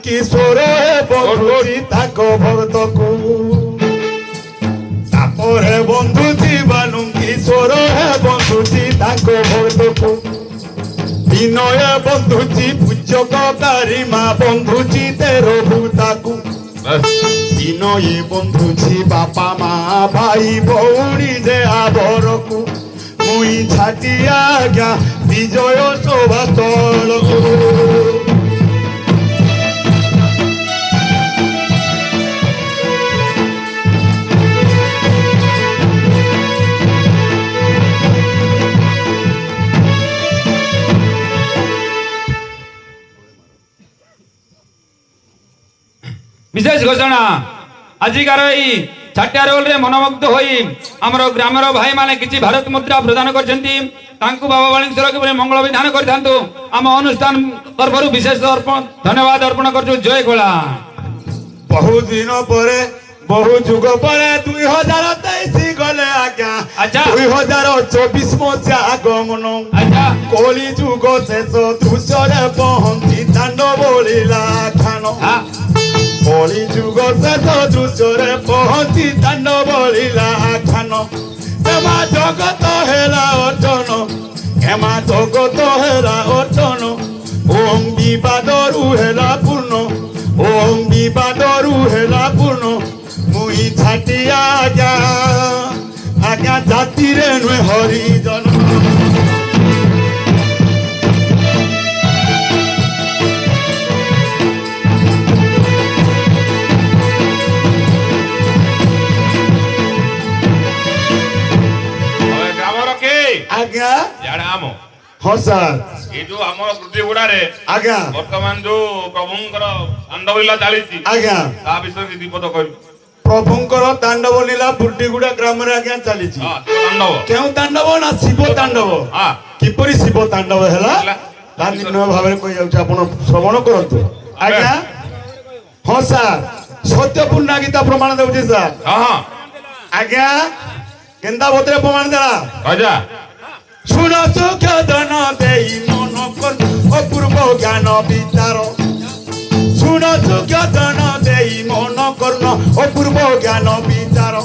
কিশোর বন্ধুজি তাক ভক্তকু তাপরে বন্ধুজি বানু কিশোর বন্ধুজি তাক ভক্তকু বিনয় বন্ধুজি পূজ্যক গারিমা বন্ধুজি তেরো ভূতাকু বিনয়ী বন্ধুজি বাপা মা ভাই ভৌণী যে আবরকু মুই ছাটিয়া আজ্ঞা বিজয় শোভাস্থলকু विशेष घोषणा आजिकार छाटिया रोल रे मनमुग्ध होई हमर ग्रामर भाई माने किछि भारत मुद्रा प्रदान करछंती तांकु बाबा बालिंगेश्वर के मंगल विधान करथांतु आम अनुष्ठान तरफरु विशेष धन्यवाद अर्पण करछु जय गोला बहु दिन परे बहु जुग परे 2023 गले आज्ञा अच्छा 2024 मसिया आगमन अच्छा कली जुग शेष दृश्य रे पहंची तांड बोलिला खान कली जुग शेष दृश्य रे पहंची तांड बोलिला खान एमा जगत हेला अर्चन एमा जगत हेला अर्चन ओम विवादरु हेला पूर्ण ओम विवादरु हेला पूर्ण मुई छाटिया आज्ञा आज्ञा जाति रे नुहे हरिजन आज्ञा जाडामो हाँ सर ये जो हमर कृति गुडा रे आज्ञा वर्तमान जो प्रभुंकर तांडवलीला चालीसी आज्ञा ता विषय की दीपद कहबी प्रभुंकर तांडव लीला बुर्डीगुड़ा ग्राम रे आज्ञा चलीची तांडव केउ तांडव ना शिव तांडव हां किपरि शिव तांडव हैला ता निम्न भाबरे कहि जाउछ आपण श्रवण करंतु आज्ञा हाँ सर सत्यपूर्ण गीता प्रमाण देउछि सर हां हां आज्ञा केंदा भोतरे प्रमाण देला राजा सुन सुख धन देई मन कर अपूर्व ज्ञान विचार सुन सुख धन देई मन कर्ण अपूर्व ज्ञान विचार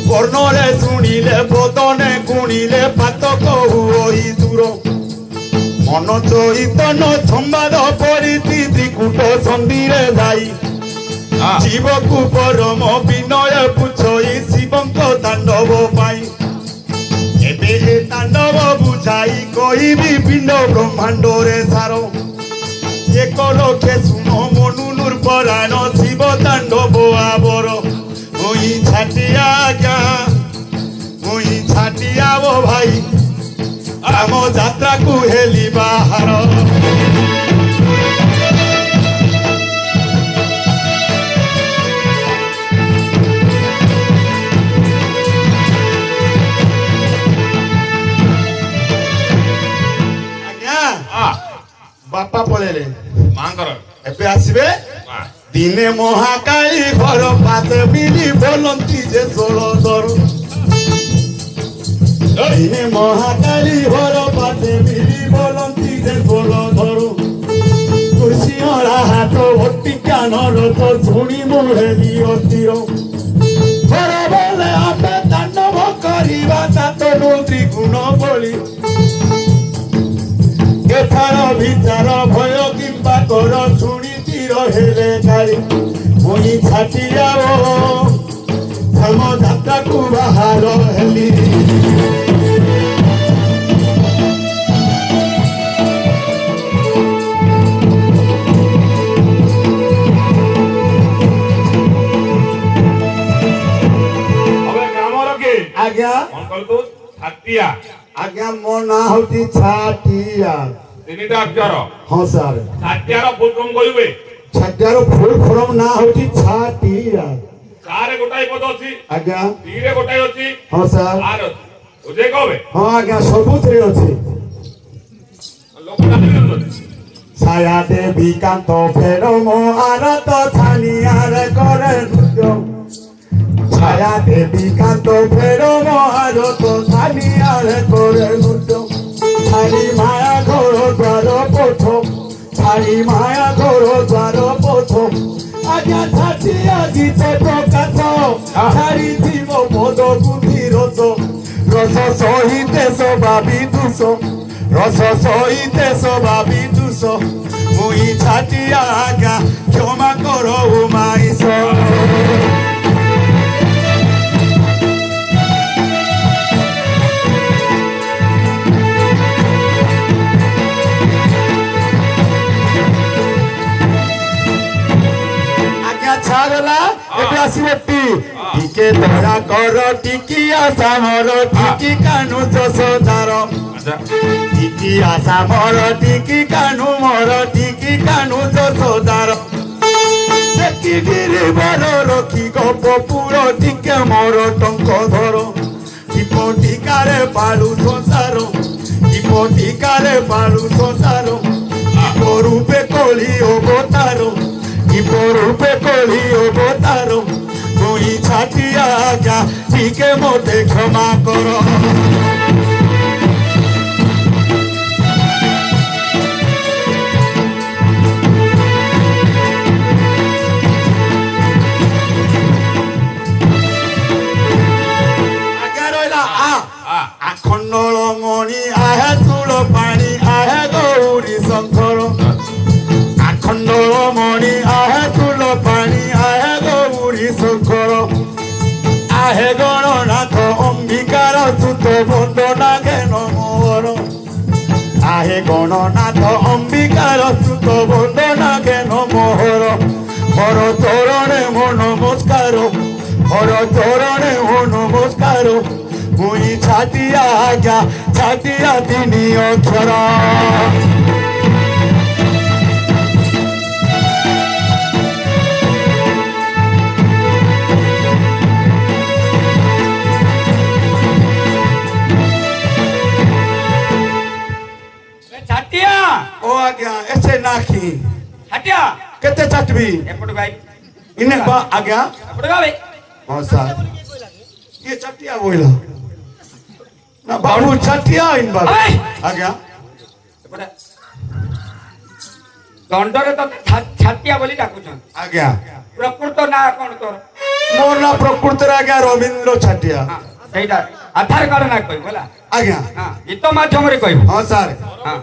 कर्णले शुणिले बदने गुणिले पातक हुई दूर मन चैतन संवाद परिति त्रिकूट सन्धिरे जाई जीवकु परम विनय पुछई शिवंक तांडव पाई एबे तांडव बुझाई कहिबी पिंड ब्रह्मांड रे सार एक लोके सुनो मनुनुर पराण शिव तांडव आवर मुई छाटिया आज्ञा मुई छाटिया वो भाई आम यात्रा को हेली बाहर बापा पळेले मांकर एबे आसीबे दिने महाकाली घर पाते मिली बोलंती जे 16 दर दिने महाकाली घर पाते मिली बोलंती जे 16 दर तुलसीरा हाथ भट्टी कान रथ सुनी मोहेली अतीर घर बोले आपे तांडव करिबा तातो त्रिगुण बोली केथार विचार भय किंबा कर शुणिति रहे काली मुई छाटिया धर्म यात्रा को बाहर हेली आज्ञा छाटिया आज्ञा मो ना होती छाटिया तीनटा अक्षर हाँ सर छाटियार फुल फॉर्म कहबे छाटियार फुल फॉर्म ना होती छाटिया चार गोटाई पद अछि आज्ञा तीरे गोटाई अछि हाँ सर आर अछि बुझे कहबे हाँ आज्ञा सबुथरे अछि लोकटा छाया देवी कांत फेर मो आरत छानियार करे छाया देवी कांत फेर मो आरत छानियार करे छाड़ी माया घोर द्वार पोछ छाड़ी माया घोर द्वार রস সহিতে স্বভাবি দোষ রস সহিতে স্বভাবি দোষ মুই ছাটিয়া আজ্ঞা ক্ষমা কর উমাইস ছাড়লা এটা আসিবে টিকে দয়া কর টিকি আশা মর টিকি কানু যশোদার টিকি আশা মর টিকি কানু মর টিকি কানু যশোদার দেখি গিরিবর রখি গপ পুর টিকে মর টঙ্ক ধর টিপ টিকারে পালু সংসার টিপ টিকারে পালু সংসার টিপ রূপে কলি অবতার রূপে কলি অবতার তুই ছাটিয়া আজ্ঞা টিকে মতে ক্ষমা কর আজ্ঞা রইলা আখণ্ডল মণি আহে চূড় পাণি আহে গৌরী শঙ্কর আখণ্ডল মণি আহে চূল পাণি আহে গৌরী শঙ্কর আহে গণনাথ অম্বিকার সুত বন্দনা জ্ঞান মোহর আহে গণনাথ অম্বিকার সুত বন্দনা জ্ঞান মোহর হর চরণে মো নমস্কার হর চরণে মো নমস্কার মুই ছাটিয়া আজ্ঞা ছাটিয়া তিনি অক্ষর ছাটিয়া ও আজ্ঞা এসে নাকি ছাটিয়া কেতে চাটবি এপটু ভাই ইনে বা আজ্ঞা এপটু ভাই হ্যাঁ স্যার ये चटिया बोला ना बाबू चटिया इन बाबू आज्ञा এপটু দণ্ডরে তো ছাটিয়া বলি ডাকুছন आज्ञा প্রকৃত না কোন তোর मोर ना प्रकृतिर आज्ञा रवींद्र चटिया সেইটা আধার কার্ড না কই বলা आज्ञा হ্যাঁ গীত মাধ্যমরে কইব हाँ सर হ্যাঁ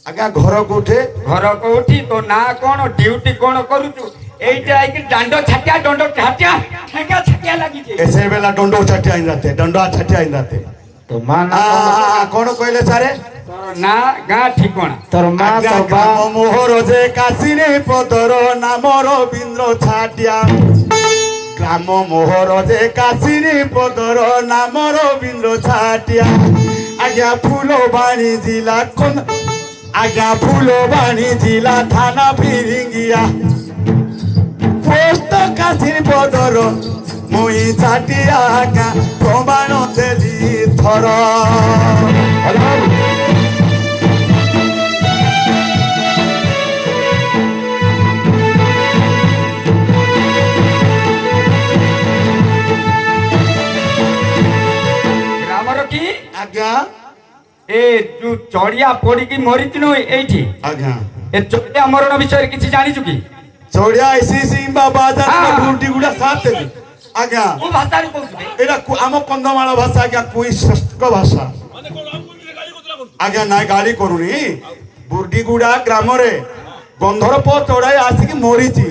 आज्ञा घर कोठे ঘর কোঠি তো না কোন ডিউটি কোন করুছু এইটা আইকি ডান্ড ছাটিয়া ঠেঙ্গা ছাটিয়া লাগিছে ऐसे बेला डंडो चटिया इन रहते डंडा चटिया इन रहते তো মা না कौन कहले सारे তোর না গা ঠিকনা তোর মা आज्ञा তো বা ग्राम मोहर जे काशीरे पदर नाम रवींद्र छाटिया ग्राम मोहर जे काशीरे पदर नाम रवींद्र छाटिया आज्ञा फुलबाणी जिला आज्ञा फुलबाणी जिला थाना फिरिंगिया पोस्ट काशीर पदर मुई छाटिया आज्ञा प्रमाण देली थर গ্রামর কি आज्ञा এ তু চড়িয়া পড়িকি মরিতিনু এইটি आज्ञा এ চড়িয়া মরণ বিষয়ে কিছু জানিছু কি चौड़िया ऐसी सिंबा बाजार हाँ। बुटी गुड़ा साथ दे आज्ञा ও ভাষারে কইছবে एरा आम कंधमाल भाषा आज्ञा कोई श्रेष्ठ भाषा आज्ञा ना गाड़ी करूनी बुर्डी गुड़ा ग्राम रे गंधर्प चढ़ाई आसिक मरीची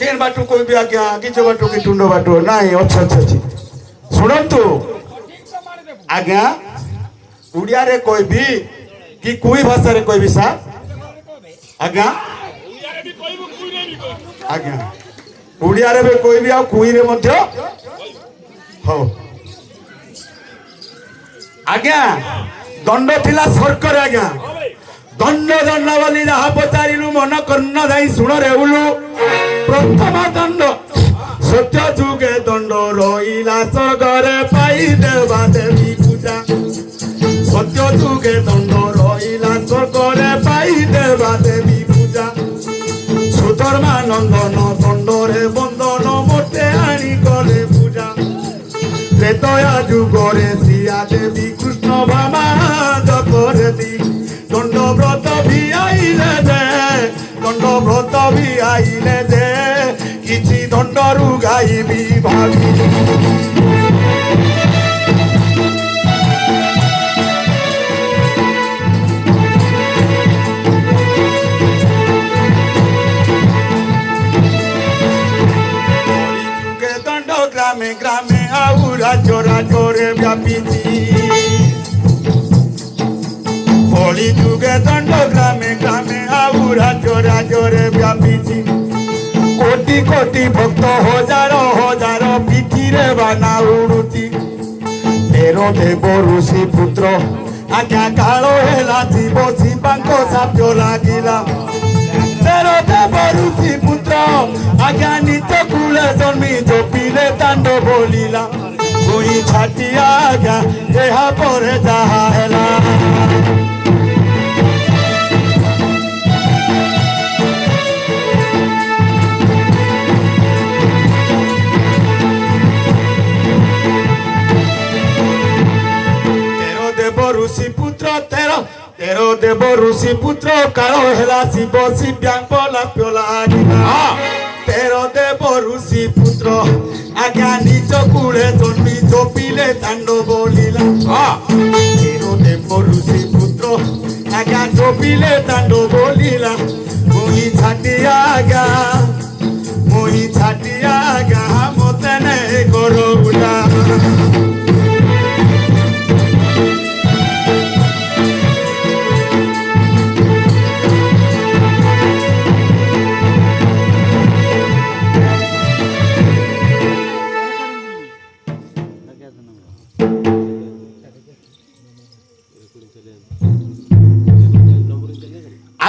केन बाटू कोई भी आज्ञा किछ बाटू की टुंडो बाटू नहीं अच्छा अच्छा अच्छी सुनंतु आज्ञा उड़िया रे कोई भी कि कोई भाषा रे कोई भी सा आज्ञा आज्ञा उड़िया रे भी कोई भी आ कोई रे मध्य हो आज्ञा दंड थिला सरकर आज्ञा दंड दंड बोली जहा पचारिलु मन कर्ण दाई सुण रे उलु प्रथम दंड सत्य जुगे दंड रहिला सगरे पाई देवा देवी पूजा सत्य जुगे दंड रहिला सगरे पाई देवा देवी पूजा सुधर्मानंदन दंडरे बंधन मोटे आनी कले पूजा त्रेतया जुगरे श्रिया देवी कृष्ण भामा जपरे दी दंड व्रत भी आईले दे दंड व्रत भी आईले दे କିଛି ଦଣ୍ଡରୁ ଗାଇବି ଭାବି ଯୁଗେ ଦଣ୍ଡ ଗ୍ରାମେ ଗ୍ରାମେ ଆଉ ରାଜ୍ୟ ରାଜ୍ୟରେ ବ୍ୟାପିଛି কলি যুগে দণ্ড গ্রামে গ্রামে আউ রাজ্য রাজ্যরে ব্যাপিছি কোটি কোটি ভক্ত হাজার হাজার পিঠিরে বানা উড়ুছি তেরো দেব ঋষি পুত্র আজ্ঞা কাল হেলা শিব শিবাঙ্ক সাপ্য লাগিলা তেরো দেব ঋষি পুত্র আজ্ঞা নিচ কূলে জন্মি জপিলে তাণ্ড বলিলা তুই ছাটিয়া আজ্ঞা ଏହା ପରେ ଯାହା ହେଲା ऋषि पुत्र तेरो देव ऋषि पुत्र काल हेला शिव शिव्यांकला प्योला तेरो देव ऋषि पुत्र आज्ञा निज कूले जन्मी जपिले तांड बोलिला तेरो देव ऋषि पुत्र आज्ञा जपिले तांड बोलिला मुई छाटिया आज्ञा मते नहीं करो बुला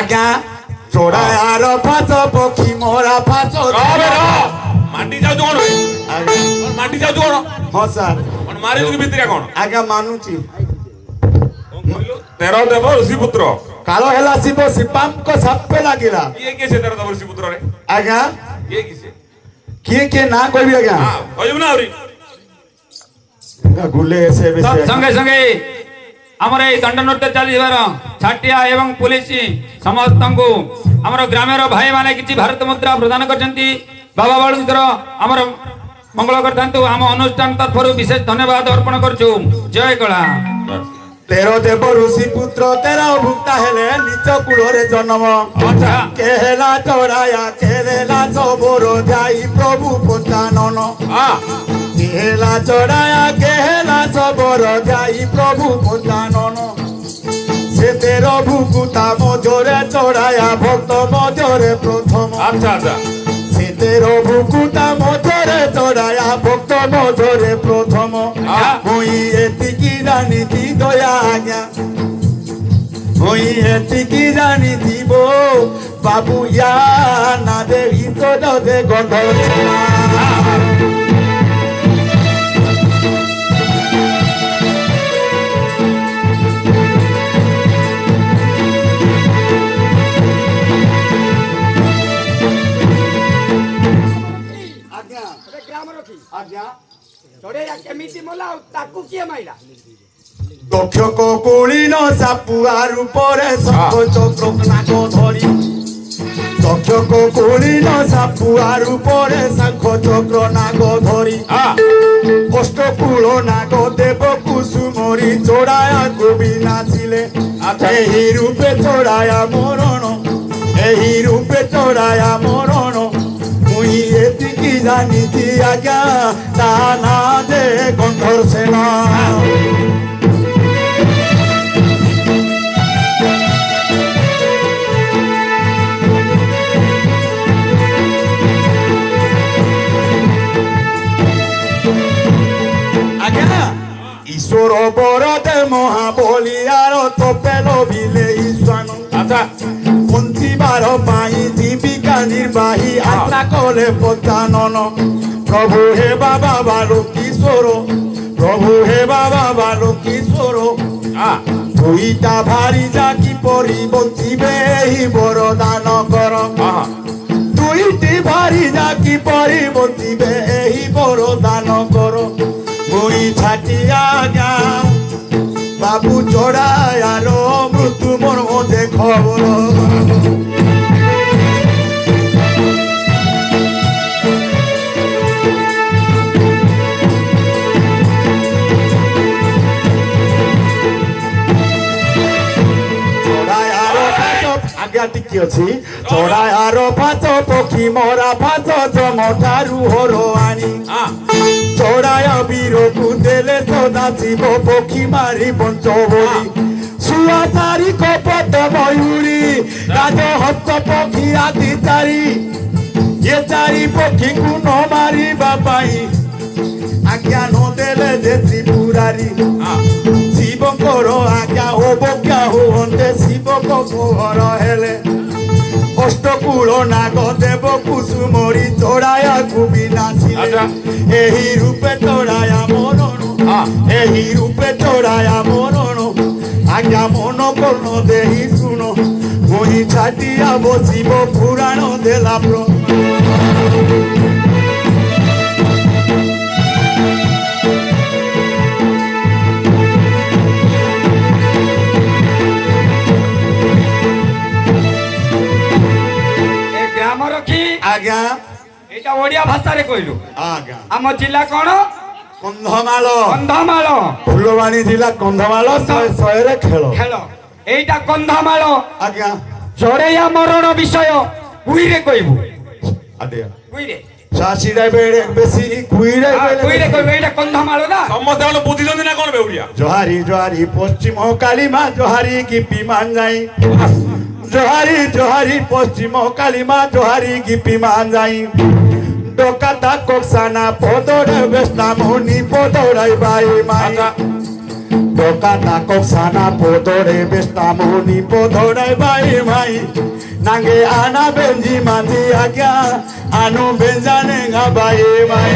আজ্ঞা চোড়ায়ার ফাঁস পক্ষী মোরা ফাঁস মাটি যাও কোন মাটি যাও কোন হ্যাঁ স্যার কোন মারি যুগ ভিতরে কোন আজ্ঞা মানুছি তেরো দেব ঋষি পুত্র কালো হেলা শিব শিবাঙ্ক সাপে লাগিলা কিଏ কিଏ ସେ ତେର ଦେବ ଋଷି ପୁତ୍ରରେ আজ্ঞା କିଏ କିଏ ସେ কিଏ কিଏ না কইবি আজ্ঞা କହିବୁ ନା ଆହୁରି গুলে এসে বেশি সঙ্গে সঙ্গে আমার এই দণ্ড নৃত্য চালিবার ছাটিয়া এবং পুলিশ সমস্ত আমার গ্রামের ভাই মানে কিছু ভারত মুদ্রা প্রদান করছেন বাবা বালুঙ্কর আমার মঙ্গল করতান্তু আম অনুষ্ঠান তরফর বিশেষ ধন্যবাদ অর্পণ করছু জয় কলা তেরো দেব ঋষি পুত্র তেরো ভুক্তা হেলে নিচ কূলরে জন্ম আচ্ছা কেহেলা চড়ায়া কেহেলা সবর যাই প্রভু পঞ্চানন কেহেলা চড়ায়া কেহেলা সবর যাই প্রভু পঞ্চানন সে তেরো ভুকুতা মজরে চড়ায়া ভক্ত মজরে প্রথম আচ্ছা আচ্ছা সে তেরো ভুকুতা মজরে চড়ায়া ভক্ত মজরে প্রথম মুই এতিকি জানিছি দয়া আজ্ঞা মুই এতিকি জানিছিব বাবু ইয়া না দে ইতদ দে গন্ধ দক্ষ ককুলিন সাপুয়ার উপরে শঙ্খ চক্র নাগ ধরি দক্ষ ককুলিন সাপুয়ার উপরে শঙ্খ চক্র নাগ ধরি অষ্টকূল নাগ দেব কুসুমরি চড়ায়া কবি নাচিলে এই রূপে চড়ায়া মরণ এই রূপে চড়ায়া মরণ মুই এতিকি জানিছি আজ্ঞা তা না দে কণ্ঠর সেনা আজ্ঞা ঈশ্বর বরদে মহাবলিয়ার তপেল বিলে ঈশানু আচ্ছা পঞ্চিবার পাই জীবিকা নির্বাহী আশা কলে পঞ্চানন প্রভু হে বাবা বালু কিশোর প্রভু হে বাবা বালু কিশোর দুইটা ভারি যাকি পরি বঞ্চিবে এই বরদান কর দুইটি ভারি যাকি পরি বঞ্চিবে এই বরদান কর মুই ছাটিয়া গা বাবু চড়ায়ার মৃত্যু মোর মধ্যে খবর ଆଜ୍ଞା ଟିକେ ଅଛି ଚଢ଼ାୟାର ଫାସ ପକ୍ଷୀ ମରା ଫାସ ଜମଠାରୁ ହର ଆଣି ହଁ ଚଢ଼ାୟ ବୀରକୁ ଦେଲେ ସଦା ଶିବ ପକ୍ଷୀ ମାରି ବଞ୍ଚ ବୋଲି ଶୁଆ ସାରି କପଟ ମୟୂରୀ ରାଜହଂସ ପକ୍ଷୀ ଆଦି ଚାରି ଏ ଚାରି ପକ୍ଷୀକୁ ନ ମାରିବା ପାଇଁ ଆଜ୍ଞା ନ ଦେଲେ ଯେ ତ୍ରିପୁରାରୀ ହଁ ଶିବଙ୍କର ଆଜ୍ଞା ଅବଜ୍ଞା ହୁଅନ୍ତେ ଶିବଙ୍କ ଘର ହେଲେ ଅଷ୍ଟକୂଳ ନାଗ ଦେବ କୁସୁମରି ଚଢ଼ାୟାକୁ ବି ନାସିଲେ ଆଚ୍ଛା। ଏହି ରୂପେ ଚଢ଼ାୟା ମରଣ ହଁ ଏହି ରୂପେ ଚଢ଼ାୟା ମରଣ ଆଜ୍ଞା ମନ କର୍ଣ୍ଣ ଦେହି ଶୁଣ ମୁହିଁ ଛାଟିଆ ବସିବ ପୁରାଣ ଦେଲା ଏ ଗ୍ରାମ ରଖି ଆଜ୍ଞା ଏଇଟା ଓଡ଼ିଆ ଭାଷାରେ କହିଲୁ ଆଜ୍ଞା ଆମ ଜିଲ୍ଲା କଣ କନ୍ଧମାଳ କନ୍ଧମାଳ ଫୁଲବାଣୀ ଜିଲ୍ଲା କନ୍ଧମାଳ ଶହେରେ ଖେଳ ଖେଳ ଏଇଟା କନ୍ଧମାଳ ଆଜ୍ଞା ଚଢ଼େୟା ମରଣ ବିଷୟ କୁଇରେ କହିବୁ ଆଜ୍ଞା କୁଇରେ ଶାଶୀଟା ବେଳେ ବେଶୀ କୁଇରେ କୁଇରେ କହିବୁ ଏଇଟା କନ୍ଧମାଳ ନା ସମସ୍ତେ କଣ ବୁଝିଛନ୍ତି ନା କଣ ବେଉଡ଼ିଆ ଜହାରି ଜହାରି ପଶ୍ଚିମ କାଳିମା ଜହାରି ଗିପି ମାନ ଯାଇ ଜହାରି ଜହାରି ପଶ୍ଚିମ କାଳିମା ଜହାରି ଗିପି ମାନ ଯାଇ ଡକାତା କୋକ୍ସାନା ପଦରେ ବେସ୍ତା ମୁନି ପଦରାଇ ବାଇ ମାଇ ডকাতা কক্সানা পদরে বেস্তামনি পদরাই বাই মাই নাঙ্গে আনা বেঞ্জি মাঝি আজ্ঞা আনু বেঞ্জানে গা বাই মাই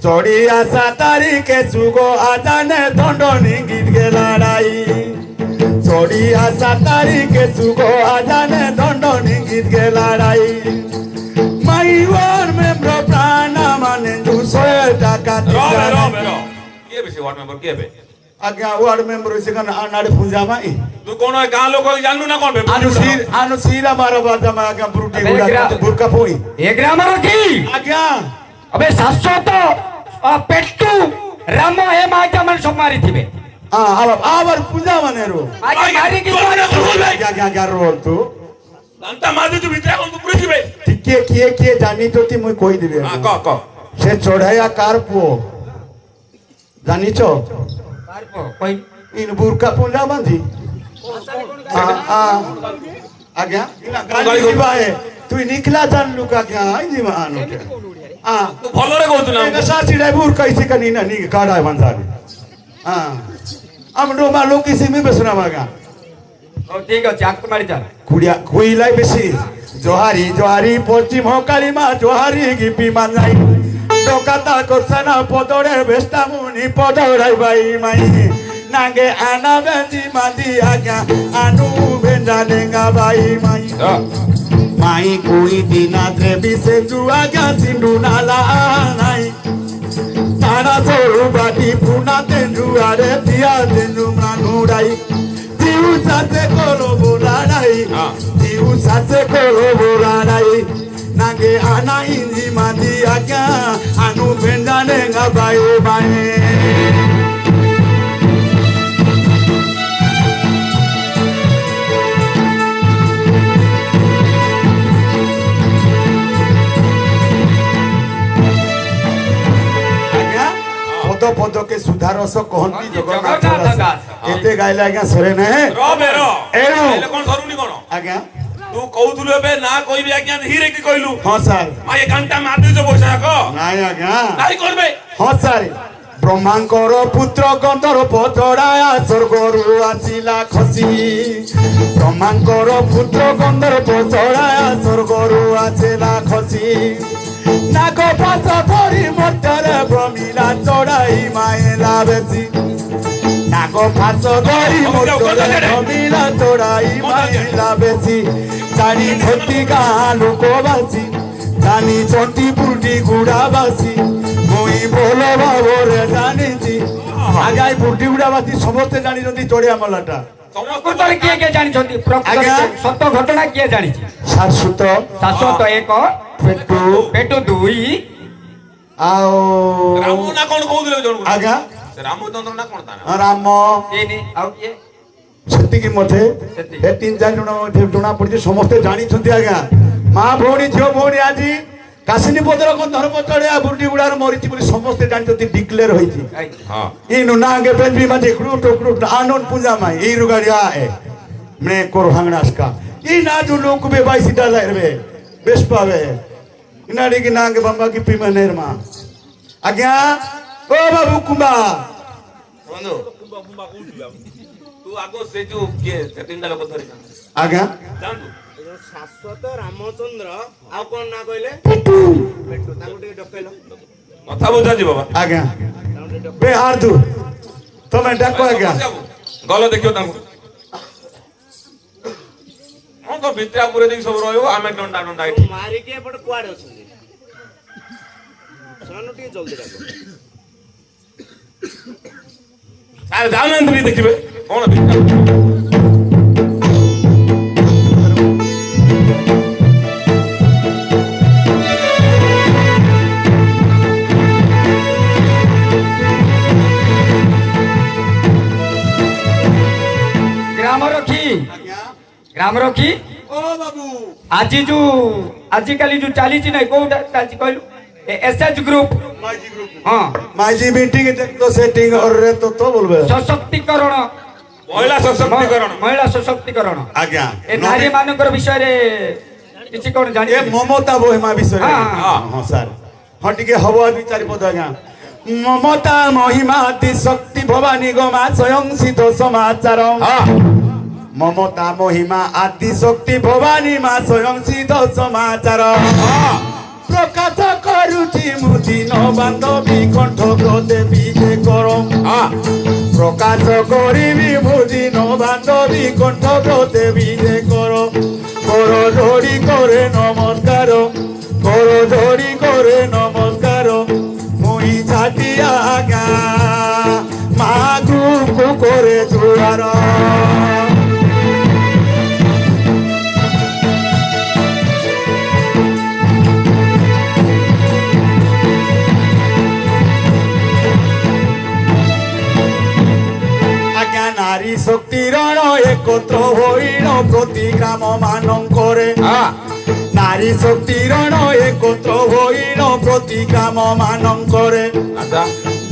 চড়ি আসা তারিখে সুগো আজানে দণ্ডনি গীত গে লড়াই চড়ি আসা তারিখে সুগো আজানে দণ্ডনি গীত গে লড়াই মাইওয়ার মেম্র প্রাণা মানে 200 টাকা রবে রবে র কে বেশি ওয়ার্ড মেম্বার কে বে আজ্ঞা ওয়ার্ড মেম্বর সেখানে আনাড়ে ফুঞ্জা মাই তুই কোন গাঁ লোক জানলু না কোন বে আনু সিরা মারো বাজা মা আজ্ঞা ব্রুটি গুড়া বুরকা পই এ গ্রাম রখি আজ্ঞা अबे शाश्वत पेट्टू राम हे माजा मन सब मारी थिबे আবার পূজা মানে রো आगे मारी की আজ্ঞা আজ্ঞা আজ্ঞা রোল তু দান্তা মাঝে তুই ভিতরে এখন তুই পুরে দিবে টিকে কিয়ে কিয়ে জানি তো তি মুই কই দিবে হ্যাঁ ক ক সে চড়াইয়া কার পুও জানিছ कोई ইন বুরকা পুঞ্জা বাঁধি আজ্ঞা গালি দিবা হে তুই নিকলা জানলু কা আজ্ঞা আই দিবা আনো কে তু ভালোরে কইতু না এগা সাচি ড্রাইভার কইছে কানি না নি কাড়ায় বাঁধাবি আমডো মা লোকি সিমি বেসনা মাগা ओ ठीक আছে আক মারি যা কুড়িয়া কইলাই বেশি জহারি জহারি পশ্চিম কালিমা জহারি গিপি মানাই ডকাতা করছনা পদরে বেস্তা মুনি পদরাই বাই মাই নাগে আনা বেঞ্জি মাদি আজ্ঞা আনু বেঞ্জা নেঙ্গা বাই মাই মাই কুই দিনা দ্রেবি সেজু আজ্ঞা সিন্ধু নালা নাই তারা সরু বাটি পুনা তেজু আরে দিয়া তেজু মানুরাই জিউ সাথে করো বোরাই জিউ সাথে করো বোরাই নাগে আনা ইঞ্জি মাদি আজ্ঞা আনু বেঞ্জা নেঙ্গা বাই বাই পদ পদকে সুধারস কহন্তি জগন্নাথ দাস এতে গাইলে আজ্ঞা সরে নে রবে র এরু এলে কোন সরুনি কোন আজ্ঞা তু কউতুলু এবে না কইবি আজ্ঞা ধীরে কি কইলু হ্যাঁ স্যার মাই ঘন্টা মা দুইছো পয়সা ক নাই আজ্ঞা নাই করবে হ্যাঁ স্যার ব্রহ্মাঙ্কর পুত্র গন্ধর্ব চড়ায়া স্বর্গরু আসিলা খসি ব্রহ্মাঙ্কর পুত্র গন্ধর্ব চড়ায়া স্বর্গরু আসিলা খসি নাগ পাশ ধরি মধ্যরে ভ্রমিলা চড়াই মায়েলা বেশি নাগ পাশ ধরি মধ্যরে ভ্রমিলা চড়াই মায়েলা বেশি জানি ছোটি গাঁ লোকবাসী জানি ছোটি পুটি গুড়াবাসী মুই ଭଲ ଭାବରେ ଜାଣିଛି ଆଜ୍ଞା ଏଇ ବୁଟି ଗୁଡ଼ା ବାସି ସମସ୍ତେ ଜାଣିଛନ୍ତି ଚଢ଼ିଆ ମଲାଟା ପ୍ରକୃତରେ କିଏ କିଏ ଜାଣିଛନ୍ତି ପ୍ରକୃତରେ ଆଜ୍ଞା। ସତ ଘଟଣା କିଏ ଜାଣିଛି ଶାଶ୍ୱତ ଶାଶ୍ୱତ ଏକ ପେଟୁ ପେଟୁ ଦୁଇ ଆଉ ରାମ ନା କଣ କହୁଥିଲେ ଜଣକୁ ଆଜ୍ଞା ସେ ରାମଚନ୍ଦ୍ର ନା କଣ ତା ନା ରାମ ତିନି ଆଉ କିଏ ସେତିକି ମତେ ସେତିକି। ଏ 3-4 ଜଣ ଜଣା ପଡିଛି ସମସ୍ତେ ଜାଣିଛନ୍ତି ଆଜ୍ଞା ମା ଭଉଣୀ ଝିଅ ଭଉଣୀ ଆଜି କାଶିନୀ ପଦର ଧର୍ମ ଚଢିଆ ବୁଢୀ ବୁଢାର ମରିଛି ବୋଲି ସମସ୍ତେ ଜାଣିଛନ୍ତି ଡିକ୍ଲେୟାର ହେଇଛି ହଁ ಈ ನುನಾಂಗೆ ಬೆಂಬಿ ಮತ್ತೆ ಕ್ರೂಟು ಕ್ರೂಟು ಆನೋನ್ ಪೂಜಾ ಮೈ ಈ ರುಗಾಡಿಯಾ ಮನೆ ಕೋರು ಹಂಗನಾಸ್ಕ ಈ ನಾಜು ಲೋಕ ಬೆ ಬಾಯಿಸಿ ಡಾಲ ಇರವೆ ಬೆಸ್ಪಾವೆ ಇನಾಡಿಗೆ ನಾಂಗೆ ಬಂಬಾಗಿ ಪಿಮ ನಿರ್ಮಾ ଆଜ୍ଞା ଓ ବାବୁ କୁମ୍ବା ବନ୍ଧୁ ତୁ ଆଗ ସେ ଯୋଉ କିଏ ସେ ତିନିଟା ଲୋକ ଧରି ଆଜ୍ଞା ଜାଣନ୍ତୁ ଶାଶ୍ୱତ ରାମଚନ୍ଦ୍ର ଆଉ କଣ ନା କହିଲେ ପେଟୁ ପେଟୁ ତାଙ୍କୁ ଟିକେ ଡକେଇଲ କଥା ବୁଝାଛି ବାବା ଆଜ୍ଞା ତାଙ୍କୁ ଟିକେ ଡକେଇଲ। ବେ ହାର୍ଦୁ ତମେ ଡାକ ଆଜ୍ଞା ଗଲ ଦେଖିବ ତାଙ୍କୁ ହଁ ତ ଭିତରେ ପୁରେଇ ଦେଇକି ସବୁ ରହିବ ଆମେ ଡଣ୍ଡା ଡଣ୍ଡା ଏଠି ମାରିକି ଏପଟେ କୁଆଡେ ଅଛନ୍ତି ସେମାନଙ୍କୁ ଟିକେ ଜଲ୍ଦି ଡାକ ସାର୍ ଯାଉନାହାନ୍ତି ବି ଦେଖିବେ କଣ ଭିତରେ ଗ୍ରାମ ରଖି ଓ ବାବୁ ଆଜି ଯୋଉ ଆଜିକାଲି ଯୋଉ ଚାଲିଛି ନାଇଁ କୋଉଟା ଚାଲିଛି କହିଲୁ ଏସଏଚ ଗ୍ରୁପ ମାଇଜି ଗ୍ରୁପ ହଁ ମାଇଜି ମିଟିଂ ତ ସେଟିଂ ଅରରେ ତ ବୋଲବେ ସଶକ୍ତିକରଣ ମହିଳା ସଶକ୍ତିକରଣ ମହିଳା ସଶକ୍ତିକରଣ ଆଜ୍ଞା ଏ ନାରୀ ମାନଙ୍କର ବିଷୟରେ କିଛି କଣ ଏ ଜାଣି ମମତା ବୋହିମା ବିଷୟରେ ହଁ, ହଁ। ହଁ ସାର୍ ହଁ ଟିକେ ହବ ଦୁଇ ଚାରି ପଦ ଆଜ୍ଞା ମମତା ମହିମା ଅତି ଶକ୍ତି ଭବାନୀ ଗମା ସ୍ୱୟଂ ସିଦ୍ଧ ସମାଚାର ମମତା ମହିମା ଆଦି ଶକ୍ତି ଭବାନୀ ମା ସ୍ୱୟଂ ସିଦ୍ଧ ସମାଚାର ପ୍ରକାଶ କରୁଛି ମୁଁ ଦିନ ବାନ୍ଧବୀ କଣ୍ଠ ଦେବୀ ଯେ କର ପ୍ରକାଶ କରିବି ମୁଁ ଦିନ ବାନ୍ଧବୀ କଣ୍ଠ ଦେବୀ ଯେ କର କର ଯୋଡ଼ି করে নমস্কার কর যোড়ি করে নমস্কার মুই ছাটিয়া আজ্ঞা মা গ্রুপକୁ করে জোয়ার আজ্ঞা নারী শক্তির একত্র হইল প্রতি গ্রাম মানঙ্করে নারী শক্তির একত্র হইল প্রতি গ্রাম মানঙ্করে ଆଚ୍ଛା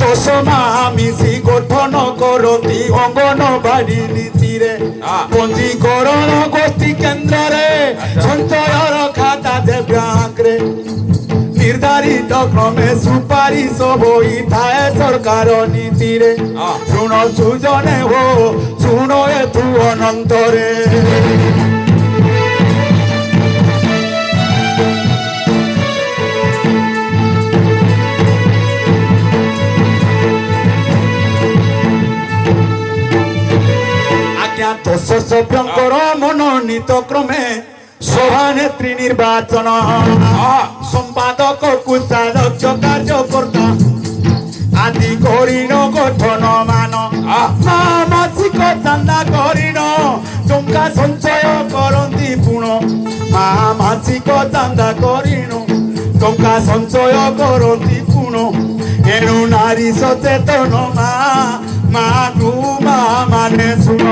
দশমা মিশি গঠন করতি অঙ্গনবাড়ি নীতিরে পঞ্জীকরণ গোষ্ঠী কেন্দ্রে সঞ্চয়র খাতা যে ব্যাঙ্করে নির্ধারিত ক্রমে সুপারিশ হইଥାଏ সরকার নীতিরে শুণ সুজনে হো শুণ এথু অনন্তরে দশ সভ্যঙ্কর মনোনীত ক্রমে সভানেত্রী নির্বাচন সম্পাদক কুশাধ্যক্ষ কার্যকর্তা আদি করিণ গঠন মান মাসিক চান্দা করিণ টঙ্কা সঞ্চয় করন্তি পুণ মাসিক চান্দা করিণ টঙ্কা সঞ্চয় করন্তি পুণ এণু নারী সচেতন মা মা মানে শুণ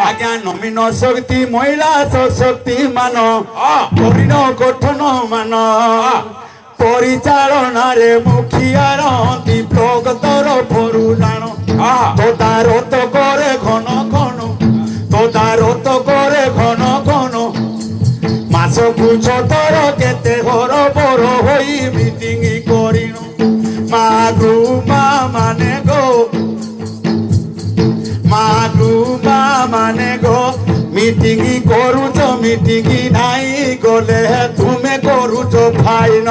আজ্ঞা নমিন শক্তি মহিলা সশক্তি মান হরিণ গঠন মান পরিচালনারে মুখিয়া রহନ୍ତି ব্লক তরফরু জাণ তদারত করে ঘন ঘন তদারত করে ঘন ঘন মাসকু ছতর কেতে ঘর বড় হই মিটিং করিণ মা গ্রু মা মানে গো মা গ্রু মা মানে গো মিটিং করুছ মিটিং নাই গলে তুমি করুছ ফাইন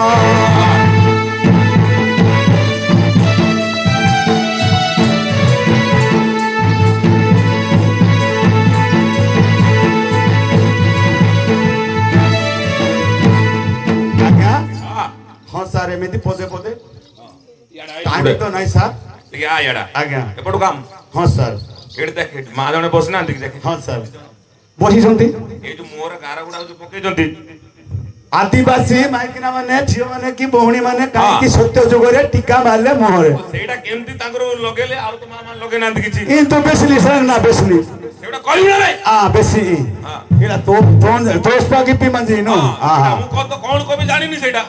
ଗାଡ଼ି ତ ନାଇଁ ସାର୍ ଟିକେ ଆ ଇଆଡା ଆଜ୍ଞା ଏପଟୁ କାମ ହଁ ସାର୍ ଏଠି ଦେଖ ମା ଜଣେ ବସିନାହାନ୍ତି କି ଦେଖେ ହଁ ସାର୍ ବସିଛନ୍ତି ଏଇ ଯୋଉ ମୁହଁରେ ଗାର ଗୁଡା ଯୋଉ ପକେଇଛନ୍ତି ଆଦିବାସୀ ମାଇକିନା ମାନେ ଝିଅ ମାନେ କି ଭଉଣୀ ମାନେ କାହିଁକି ସତ୍ୟ ଯୁଗରେ ଟୀକା ମାରିଲେ ମୁହଁରେ ସେଇଟା କେମିତି ତାଙ୍କର ଲଗେଇଲେ ଆଉ ତ ମା ମାନେ ଲଗେଇ ନାହାନ୍ତି କିଛି କିନ୍ତୁ ବେଶଲି ସାର୍ ନା ବେଶଲି ସେଗୁଡା କହିବୁ ନା ନାଇଁ ବେଶୀ ଏଇଟା ଦୋଷ ପାଗି ମାଝି নো ମୁଁ କଣ କବି ଜାଣିନି ସେଇଟା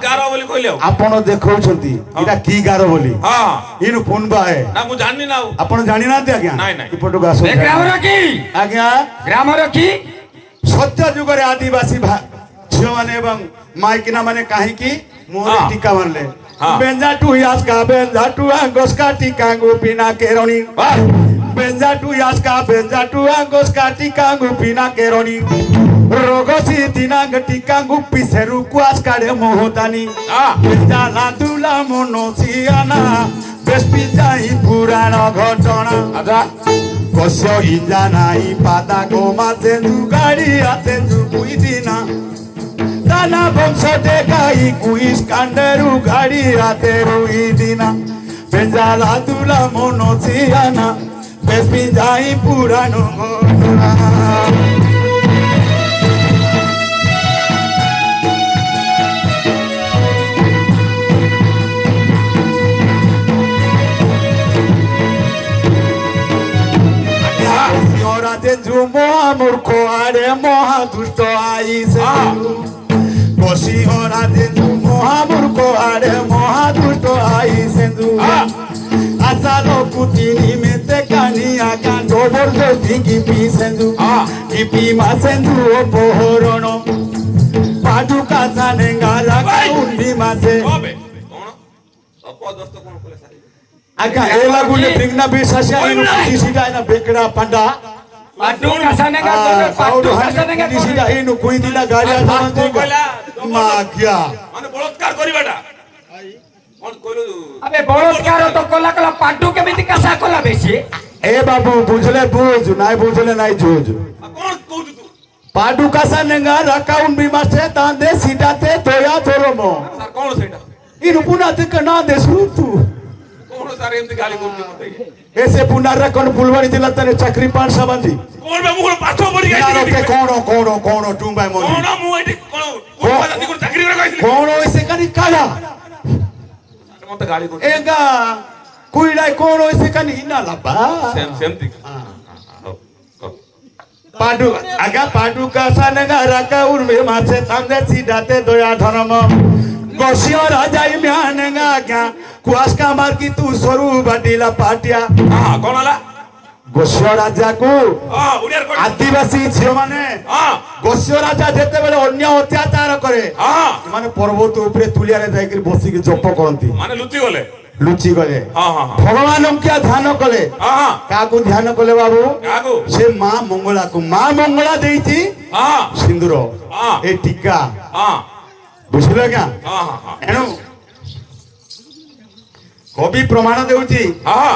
ଗାର ବୋଲି କହିଲେ ଆଉ ଆପଣ ଦେଖଉଛନ୍ତି ଏଇଟା କି ଗାର ବୋଲି ହଁ ଇନୁ ପୁନବା ହେ ନା ମୁଁ ଜାଣିନି ନା ଆଉ ଆପଣ ଜାଣିନାହାନ୍ତି ଆଜ୍ଞା ନାଇଁ, ନାଇଁ। ଏପଟକୁ ଆସ ଗ୍ରାମର କି ଆଜ୍ଞା ଗ୍ରାମର କି ସତ୍ୟ ଯୁଗରେ ଆଦିବାସୀ ଝିଅ ମାନେ ଏବଂ ମାଇକିନା ମାନେ କାହିଁକି ମୁହଁରେ ହଁ। ଟୀକା ମାରିଲେ ହଁ। ବେଞ୍ଜା ଟୁ ইয়াসকা বেঞ্জা টু আঙ্গসকা টিকাঙ্গু পিনা কেরণী বেঞ্জা টু ইয়াসকা বেঞ্জা টু আঙ্গসকা টিকাঙ্গু পিনা কেরণী রোগসি দিনাঙ্গ টিকাঙ্গু পিসেরু কুয়াস কাড়ে মোহতানি বেঞ্জা লাতুলা মনসিয়ানা বেশপি যাই পুরাণ ঘটনা আচ্ছা কস্য ইঞ্জা নাই পাতা গোমা সেন্দু গাড়ি আতেন্দু কুই দিনা দানা বংশ দেখাই কুইস কান্ডেরু গাড়ি হাতেরু ইদিনা পেঞ্জালা তুলা মনসিয়ানা বেশপি যাই পুরানো ঘটনা যেজু মহামূর্খ আরে মহাদুষ্ট আইসে বসিহরা যেজু মহামূর্খ আরে মহাদুষ্ট আইসে আসালো কুতিনি মেতে কানিয়া কান জবরদস্তি গিপি সেন্দু গিপি মাসেন্দু অপহরণ পাদুকা সানেঙ্গা রাখা উন্ডি মাসে হবে কোন অপদস্থ কোন কলে সারি আজ্ঞা এ লাগুলে বিঘ্ন বিশ্বাসী আইনু কিসিটা না বেকড়া পান্ডা পাটু কাসানেগা পাটু কাসানেগা কিসিটা ইনু কুই দিনা গাড়ি আছানতে মা গিয়া মানে বলৎকার করিবাটা কোন কইলো আবে বলৎকার তো কলা কলা পাটু কেমিতি কাসা কলা বেশি এ বাবু বুঝলে বুঝ নাই বুঝলে নাই জুজ কোন কইছো তুই পাডু কাসানেঙ্গা রাকাউন বিমাসে তাঁদে সিটাতে তোয়া তোরমো স্যার কোন সেটা ইনু পুনাতে কনা দেসু তু কোন স্যার এমনি গালি করতে মতে এসে পুনারে কোন ফুলবাড়ি দিলা তারে চাকরি পান সাবাজি কোন বে মুখ পাঠ পড়ি নারতে গাইছি কোন টুম্বাই মনি কোন মু এটি কোন কোন জাতি কোন চাকরি করে গাইছি কোন হইছে কানি কালা মতে গালি করতে এগা কুইলাই কোন হইছে কানি ইনা লাবা সেমতি পাডু আগা পাডু কাসানেঙ্গা রাকাউন বিমাসে তাঁদে সিটাতে তোয়া ধর্ম গসিও রাজাই মিয়ানেঙ্গা আজ্ঞা কুয়াস কামার কি তু সরু বাটিলা পাটিয়া হ্যাঁ কোন হলা গোস্য রাজাকু হ্যাঁ উড়িয়ার কোন আদিবাসী ঝিও মানে হ্যাঁ গোস্য রাজা যেতেবেলে অন্য অত্যাচার করে হ্যাঁ মানে পর্বত উপরে তুলিয়ারে যাইকি বসিকি জপ করନ୍ତି মানে লুচি গলে লুচি গলে হ্যাঁ হ্যাঁ ভগবানଙ୍କୁ ধ্যাନ কলে হ্যাঁ কাহাକୁ ଧ୍ୟାନ କଲେ ବାବୁ কাকু ସେ ମା ମଙ୍ଗଳା ଦେଇଛି হ্যাঁ ସିନ୍ଦୁର ହଁ। ଏ ଟୀକା হ্যাঁ ବୁଝିଲେ ଆଜ୍ଞା হ্যাঁ হ্যাঁ ଏଣୁ କବି ପ୍ରମାଣ ଦେଉଛି হ্যাঁ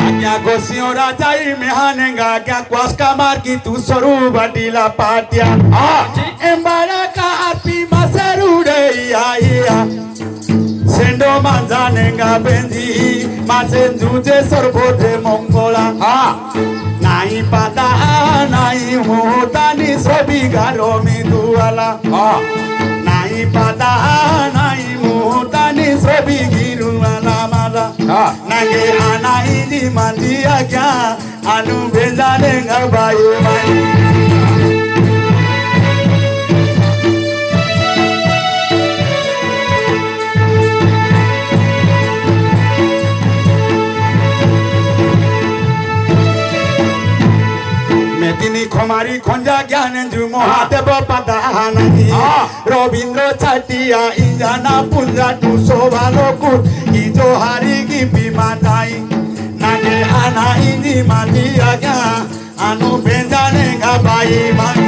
ଆଜ୍ଞା ଗୋସିଓ ରାଜାଇ ମେହାନେଙ୍ଗା ଆଜ୍ଞା କ୍ୱାସ୍କା ମାର୍କି ତୁ ସରୁ ବାଟିଲା ପାଟିଆ ଏମ୍ବାରା କାପି ମାସରୁ ଡେଇଆ ସେଣ୍ଡ ମାଞ୍ଜାନେଙ୍ଗା ବେଞ୍ଜି ମାସେନ୍ଦୁ ଯେ ସର୍ବୋଧେ ମଙ୍ଗଳା ନାଇଁ ପାଦା ନାଇଁ ମୋତାନି ସବି ଗାର ମିଦୁଆଲା ନାଇଁ ପାଦା ନାଇଁ ମୋତାନି ସବି ଗିରୁଆଲା ମାଲା নাগে আনাই দি মান্দি আজ্ঞা আনু ভেজালে বায়ু মাই মেদিনী খমারি খঞ্জা জ্ঞানে জু মহাদেব পাদাহানি রবীন্দ্র ছাটিয়া ইজানা পুঞ্জা টু শোভালোকু ইজো হারি কি বিমানাই নাগে আনাই দি মাটি আগা আনু বেজানে গাবাই মাই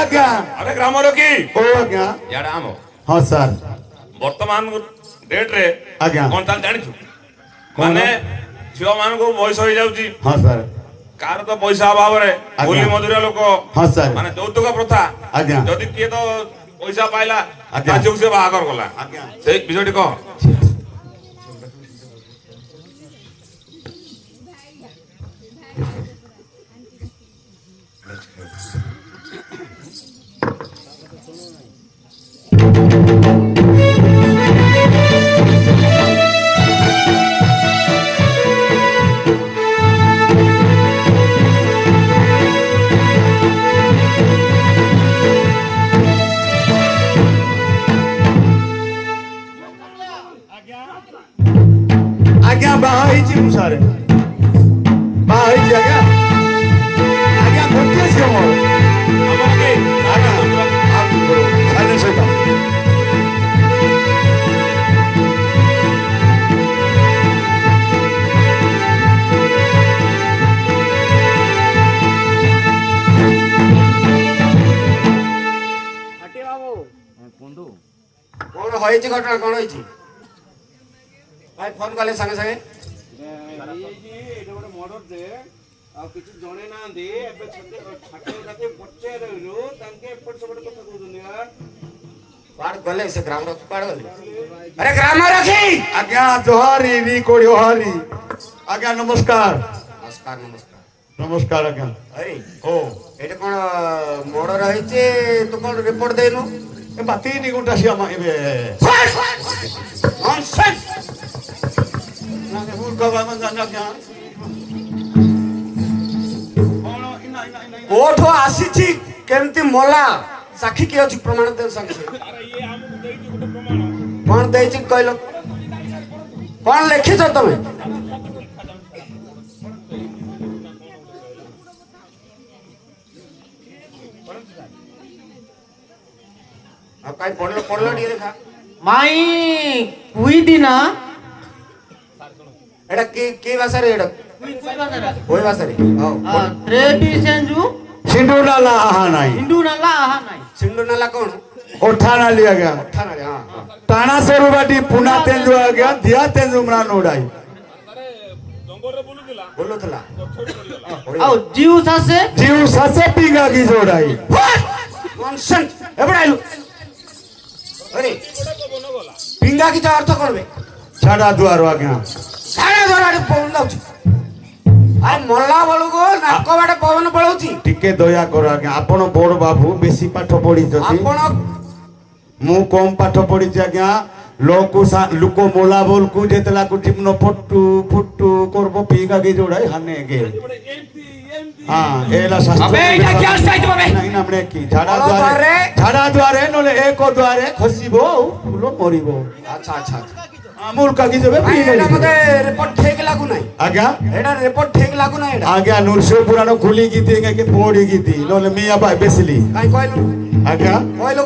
ଆଜ୍ଞା ଆରେ ଗ୍ରାମର କି ଓ ଆଜ୍ଞା ଇଆଡେ ଆମ ହଁ ସାର୍ ବର୍ତ୍ତମାନ ଡେଟ୍ ରେ ଆଜ୍ଞା। କଣ ତାହେଲେ ଜାଣିଛୁ ମାନେ ଝିଅ ମାନଙ୍କୁ ବୟସ ହେଇଯାଉଛି ହଁ ସାର୍ କାହାର ତ ପଇସା ଅଭାବରେ ଆଜ୍ଞା। କୁଲି ମଜୁରିଆ ଲୋକ ହଁ ସାର୍ ମାନେ ଯୌତୁକ ପ୍ରଥା ଆଜ୍ଞା। ଯଦି କିଏ ତ ପଇସା ପାଇଲା ଆଜ୍ଞା। ତା ଝିଅକୁ ସେ ବାହାଘର କଲା ଆଜ୍ଞା। ସେଇ ବିଷୟଟି କହ ଆଜ୍ଞା ବାହା ହେଇଛି ମୁଁ ସାର୍ ବାହା ହେଇଛି ଆଜ୍ଞା ଆଜ୍ଞା ଗୋଟିଏ ଝିଅ ମୋର ଆମର କି ଆଜ୍ଞା ସାଇଲେନ୍ସ ସହିତ କଣ ହେଇଛି ଘଟଣା କଣ ହେଇଛି ଭାଇ ଫୋନ କଲେ ସାଙ୍ଗେ ସାଙ୍ଗେ ଗୋଟେ ମର୍ଡରଟେ ଆଉ କିଛି ଜଣେଇ ନାହାନ୍ତି ଏବେ ପଚାରିଲୁ ତାଙ୍କେ ଏପଟ ସେପଟ କଥା କହୁଛନ୍ତି କୁଆଡେ ଗଲେ ସେ ଗ୍ରାମର କୁଆଡେ ଗଲେ ଆରେ ଗ୍ରାମ ରଖି ଆଜ୍ଞା ଜୋହାରି ରି କୋଡ଼ି ଜୋହାରି ଆଜ୍ଞା ନମସ୍କାର ନମସ୍କାର ନମସ୍କାର ନମସ୍କାର ଆଜ୍ଞା ଆରେ ଓ ଏଇଟା କଣ ମର୍ଡର ହେଇଛି ତୁ କଣ ରିପୋର୍ଟ ଦେଇନୁ ଏ ବାତି ନି ଗୁଣ୍ଟା ସିଆ ମା ଏବେ ନନସେନ୍ସ ନା ଭୁଲ କବା ମନ ଜାନା ଆଜ୍ଞା କୋଠୁ ଆସିଛି କେମିତି ମଲା ସାକ୍ଷୀ କିଏ ଅଛି ପ୍ରମାଣ ଦେ ସାଙ୍ଗେ ସାଙ୍ଗେ କଣ ଦେଇଛି କହିଲ କଣ ଲେଖିଛ ତମେ ଆଉ କାଇଁ ପଢିଲ ପଢିଲ ଟିକେ ଦେଖା ମାଇ କୁଇଦିନା ଏଟା କି ଭାଷାରେ ଏଟା ওই ভাষারে ত্রেবি সেঞ্জু সিন্ধু নালা আহা নাই হিন্দু নালা আহা নাই সিন্ধু নালা কোন ওঠা নালি আজ্ঞা ঠানারে হ্যাঁ টানা সরু বাটি পুনা তেঞ্জু আজ্ঞা দিয়া তেঞ্জু মরা নোড়াই বলুতলা আও জিউস আছে জিউ সাসে পিঙ্গা কি জোড়াই ননসেন্স এবারে আইলো আরে পিঙ্গা কি অর্থ করবে ছাড়া দুয়ার আজ্ঞা সাড়ে ধরাড়ি পবন যাଉଛି আর মল্লা বলুগো নাক বাটে পবন পড়াଉଛି টিকে দয়া কর আজ্ঞা আপন বড় বাবু বেশি পাঠ পড়িছতি আপন ମୁଁ କମ ପାଠ ପଢିଛି ଆଜ୍ଞା ଲୋକ ମୋଲା ବୋଲକୁ ଯେତେଲା କୁଟିମନ ଫଟୁ ଫୁଟୁ କରବ ପିଗା କେ ଯୋଡାଇ ହାନେ गे हां एला शास्त्र अबे एटा क्या साइज बे नहीं हमने की झाड़ा द्वारे नले एक द्वारे खसिबो फुलो मरिबो আচ্ছা আচ্ছা আমুল কাকি যাবে ভাই এটা মতে রিপোর্ট ঠিক লাগু নাই আজ্ঞা এটা রিপোর্ট ঠিক লাগু নাই এটা আজ্ঞা নরসিংহ পুরানো খুলি গীতি কে পড়ি গীতি নলে মিয়া ভাই বেসলি কাই কইলু আজ্ঞা কইলু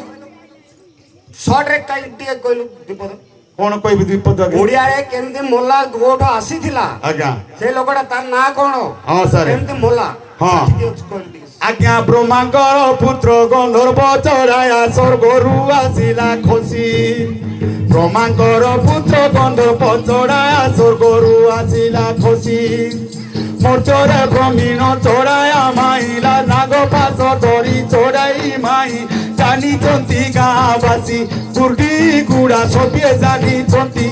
শর্ট রে কাই টিকে কইলু বিপদ কোন কইবি বিপদ আজ্ঞা ওড়িয়ারে কেমতি মোল্লা গোঠ আসিছিলা আজ্ঞা সেই লোকটা তার না কোন হ্যাঁ স্যার কেমতি মোল্লা হ্যাঁ কইলু আজ্ঞা ব্রহ্মাঙ্কর পুত্র গন্ধর্ব চড়ায়া স্বর্গরু আসিলা খসি ব্রহ্মাঙ্কর পুত্র গন্ধর্ব চড়ায়া স্বর্গরু আসিলা খসি মোচরে ভ্রমিণ চড়ায়া মাইলা নাগ পাশ ধরি চড়াই মাই জানিছন্তি গাঁবাসী বুর্ডি গুড়া সবিয়ে জানিছন্তি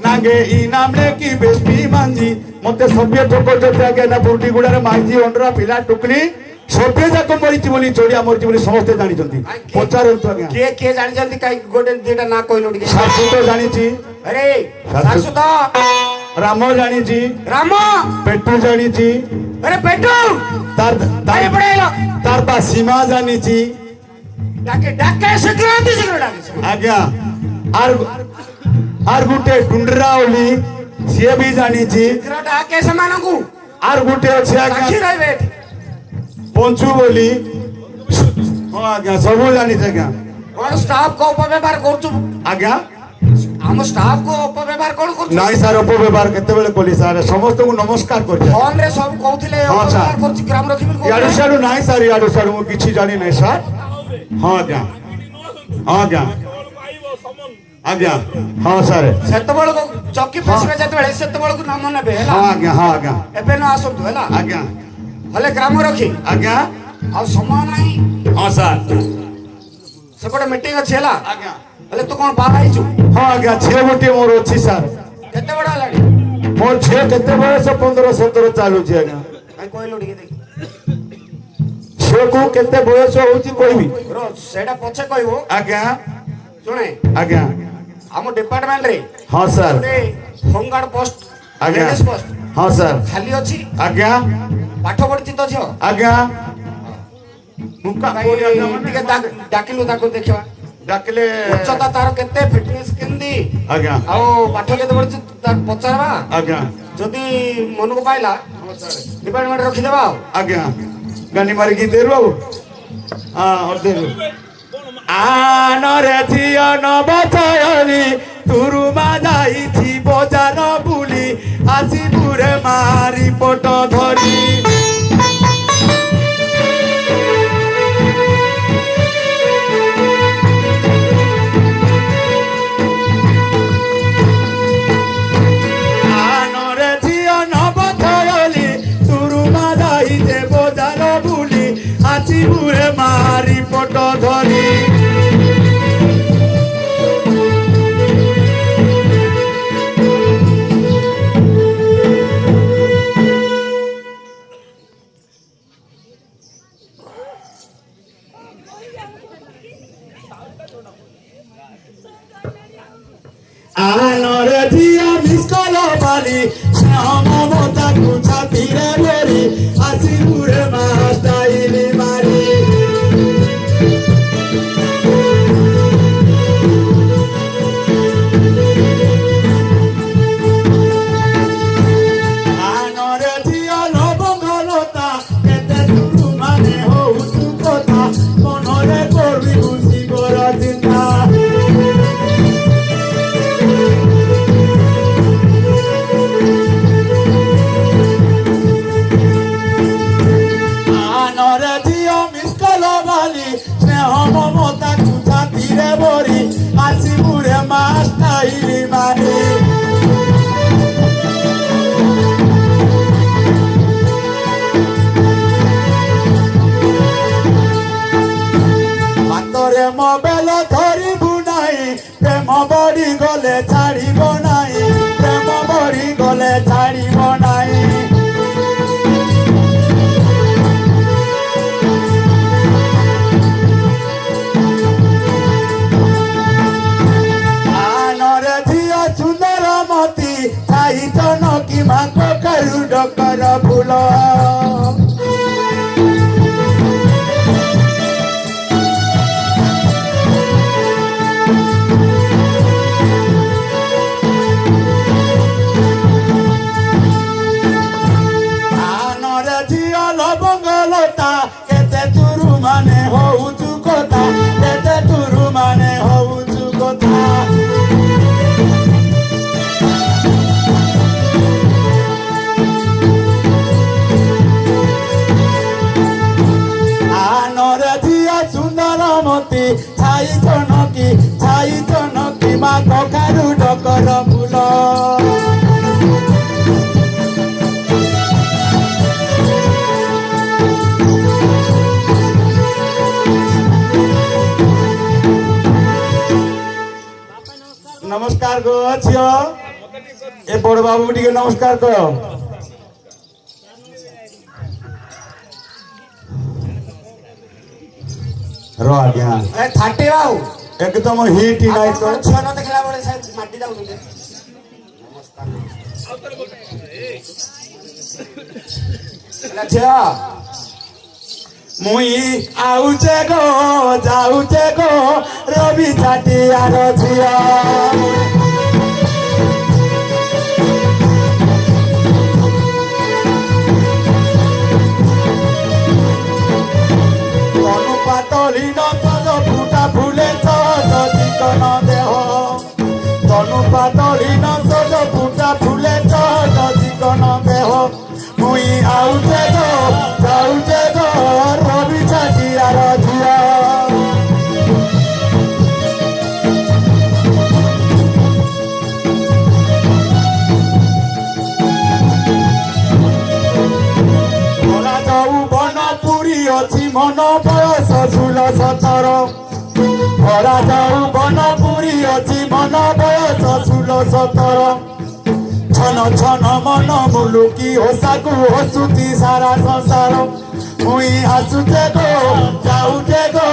নাগে ই নামে কি বেশি মাঞ্জি মতে সবিয়ে ঠোকর যদি আগে না বুর্ডি গুড়ারে মাঝি অন্ডরা পিলা টুকলি সবিয়ে যাক মরিছি বলি চড়িয়া মরিছি বলি সমস্তে জানিছন্তি পচারন্তু আজ্ঞা কে কে জানিছন্তি কাই গোটে দিটা না কইলু টিকে শাশু তো জানিছি আরে শাশু তো রাম জানিছি রাম পেটু জানিছি আরে পেটু তার আরে পড়াইলো তার বা সীমা জানিছি ডাকে ডাকে সিকিউরিটি ডাকে আজ্ঞা আর গুটে ডুন্ডরা ওলি সিয়ে বি জানিছি ডাকে সেমানকু আর গুটে আছে আজ্ঞা সাক্ষী রইবে পঞ্চু বলি হ্যাঁ আজ্ঞা সবু জানিছি আজ্ঞা কোন স্টাফ কো অপব্যবহার করছু আজ্ঞা ଆମ ଷ୍ଟାଫ କୁ ଅପବ୍ୟବହାର କଣ କରୁଛୁ ନାଇଁ ସାର୍ ଅପବ୍ୟବହାର କେତେବେଳେ କଲି ସାର୍ ସମସ୍ତଙ୍କୁ ନମସ୍କାର କରୁଛି ଫୋନ ରେ ସବୁ କହୁଥିଲେ ହଁ, ସାର୍। ଅପବ୍ୟବହାର କରୁଛି ଗ୍ରାମ ରଖିବି ଇଆଡୁ ସିଆଡୁ ନାହିଁ ସାର୍ ଇଆଡୁ ସିଆଡୁ ମୁଁ କିଛି ଜାଣି ନାହିଁ ସାର୍ ହଁ ଆଜ୍ଞା ହଁ ଆଜ୍ଞା ଆଜ୍ଞା ହଁ ସାର୍ ସେତେବେଳକୁ ଚକି ପଶିବେ ଯେତେବେଳେ ସେତେବେଳକୁ ନାମ ନେବେ ହେଲା ହଁ ଆଜ୍ଞା ହଁ ଆଜ୍ଞା ଏବେ ନ ଆସନ୍ତୁ ହେଲା ଆଜ୍ଞା ହେଲେ ଗ୍ରାମ ରଖି ଆଜ୍ଞା ଆଉ ସମୟ ନାହିଁ ହଁ ସାର୍ ସେପଟେ ମିଟିଂ ଅଛି ହେଲା ଆଜ୍ଞା ହେଲେ ତୁ କଣ ବାହା ହେଇଛୁ ହଁ ଆଜ୍ଞା ଝିଅ ଗୋଟିଏ ମୋର ଅଛି ସାର୍ କେତେ ବଡ ହେଲାଣି ମୋର ଝିଅ କେତେ ବୟସ 15-17 ଚାଲୁଛି ଆଜ୍ଞା କାଇଁ କହିଲୁ ଟିକେ ଦେଖି ଝିଅକୁ କେତେ ବୟସ ହଉଛି କହିବି ସେଇଟା ପଛେ କହିବୁ ଆଜ୍ଞା ଶୁଣେ ଆଜ୍ଞା ଆମ ଡିପାର୍ଟମେଣ୍ଟରେ ହଁ ସାର୍ ଗୋଟେ ହୋମଗାର୍ଡ ପୋଷ୍ଟ ଆଜ୍ଞା ପୋଷ୍ଟ ହଁ ସାର୍ ଖାଲି ଅଛି ଆଜ୍ଞା ପାଠ ପଢିଛି ତ ଝିଅ ଆଜ୍ଞା ଟିକେ ଡାକିଲୁ ତାକୁ ଦେଖିବା ଡାକିଲେ ଉଚ୍ଚତା ତାର କେତେ ଫିଟନେସ୍ କେମିତି ଆଜ୍ଞା ଆଉ ପାଠ କେତେ ପଢିଛି ତାକୁ ପଚାରବା ଆଜ୍ଞା ଯଦି ମନକୁ ପାଇଲା ଡିପାର୍ଟମେଣ୍ଟ ରଖିଦେବା ଆଉ ଆଜ୍ଞା ଗାନି ମାରିକି ଦେରୁ ଆଉ ଦେରୁ ଆନରେ ଝିଅ ନବଚୟନି ତୁରୁମା ଯାଇଛି ବଜାର ବୁଲି ଆସିବୁରେ ମାରି ପଟ ଧରି ଆନରେ ଝିଅ ନବଚୟନି ତୁରୁମା ଯାଇଛି ବଜାର ବୁଲି ଆସିବୁରେ ମାରି ପଟ ଧରି আনরে দিয়া মিসকল বালি মমতাকু ছাতিরে বেরি আসিবুরে মাস্টাইলি মারি আনরে দিয়া লবঙ্গলতা কেতে তুরু মানে হউছু কথা মনরে করবি বুঝি বড় চিন্তা আনরে ঝিও মিসকল বালি স্নেহ মমতা কুছা তীরে বরি আসিবুরে মাস্টাইলি মারি হাতরে মোবাইল ধরিবু নাই প্রেম বড়ি গলে ছাড়িব নাই প্রেম বড়ি গলে ছাড়িব নাই আনরে ঝিও সুন্দর মতি ছাই চনকি মাক কারু ডকর ফুল আনরে ঝিও লবঙ্গলতা কেতে তুরু মানে হউছু কথা কেতে তুরু মানে হউছু কথা আনরে ঝিও সুন্দর মতি ছাই জনকি মা কখারু ডকর ফুল নমস্কার গো ঝিও এ বড় বাবু টিকে নমস্কার কর র আজ্ঞা ଏ ଥାଟି ବାବୁ একদম হিট নাই তো ଛୁଆ ନ ଦେଖିଲା ବେଳେ ସେ ମାଟି ଯାଉନି ଝିଅ মুই আউছে গো যাউছে গো রবি ছাটিয়ার ঝিয়া তনুপাতলি নচল ফুটা ফুলে চল চিকন দেহ তনুপাতলি নচল ফুটা ফুলে চল চিকন দেহ মুই আউছে গো যাউছে গো রবি ছাটিয়ার ঝিয়া ଅଛି ମନ ବୟସ 16-17 ଭରା ଯାଉ ବନ ପୁରୀ ଅଛି ମନ ବୟସ 16-17 ଛନ ଛନ ମନ ମୁଲୁକି ଓଷାକୁ ହସୁତି ସାରା ସଂସାର ମୁଇଁ ଆସୁଛେ ଗୋ ଯାଉଛେ ଗୋ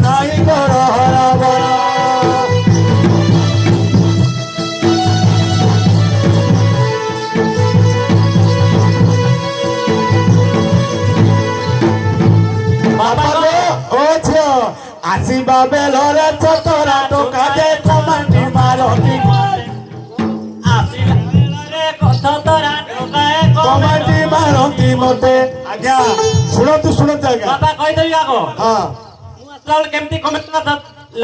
ନାଇଁ କର ହରାବର ବାବା ଗୋ ଓ ଝିଅ ଆସିବା ବେଲରେ ଚତରା ଟୋକା ଯେ କମାଣ୍ଡି ମାରନ୍ତି କମାଣ୍ଡି ମାରନ୍ତି ମତେ ଆଜ୍ଞା ଶୁଣନ୍ତୁ ଆଜ୍ଞା ବାପା କହିଦେବି ଆଗ ହଁ ମୁଁ ଆସିଲା ବେଳେ କେମିତି କମେଣ୍ଟ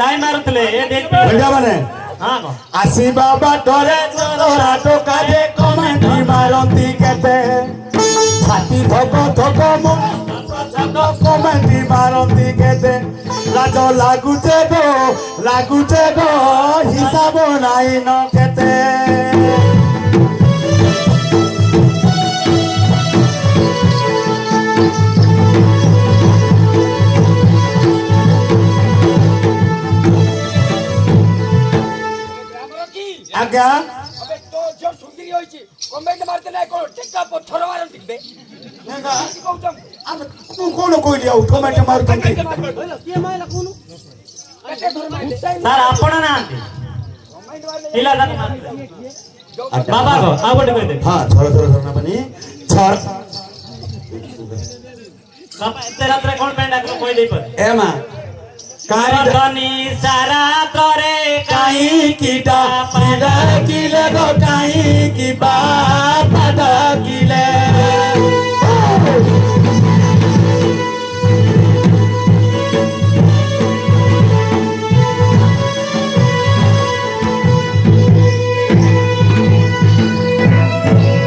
ଲାଇନ ମାରୁଥିଲେ ଏ ଦେଖ ଏଇଟା ମାନେ ହଁ କହ ଆସିବା ବାଟରେ ଚତରା ଟୋକା ଯେ କମାଣ୍ଡି ମାରନ୍ତି କେତେ ଛାତି ଧକ ଧକ କମାଣ୍ଡି ମାରନ୍ତି କେତେ ଲାଜ ଲାଗୁଛେ ଗୋ ହିସାବ ନାହିଁ ନ କେତେ ଆଜ୍ଞା ତୁ କଣ କହିଲି ଆଉ ଟମାଟୋ ମାରୁଛନ୍ତି ସାର୍ ଆପଣ ନାହାନ୍ତି ପିଲା ବାବା କହ ଆଉ ଗୋଟେ କହିଦେବି ହଁ ଛର ଧରନା ପାନି ଛର ବାପା ଏତେ ରାତ୍ରେ କଣ ପାଇଁ ଡାକିଲ କହିଦେଇ ପାରେ ଏ ମା ଧନି ସାରା ତରେ କାହିଁକି ଡାକିଲେ କାହିଁକି ବାପା ଡାକି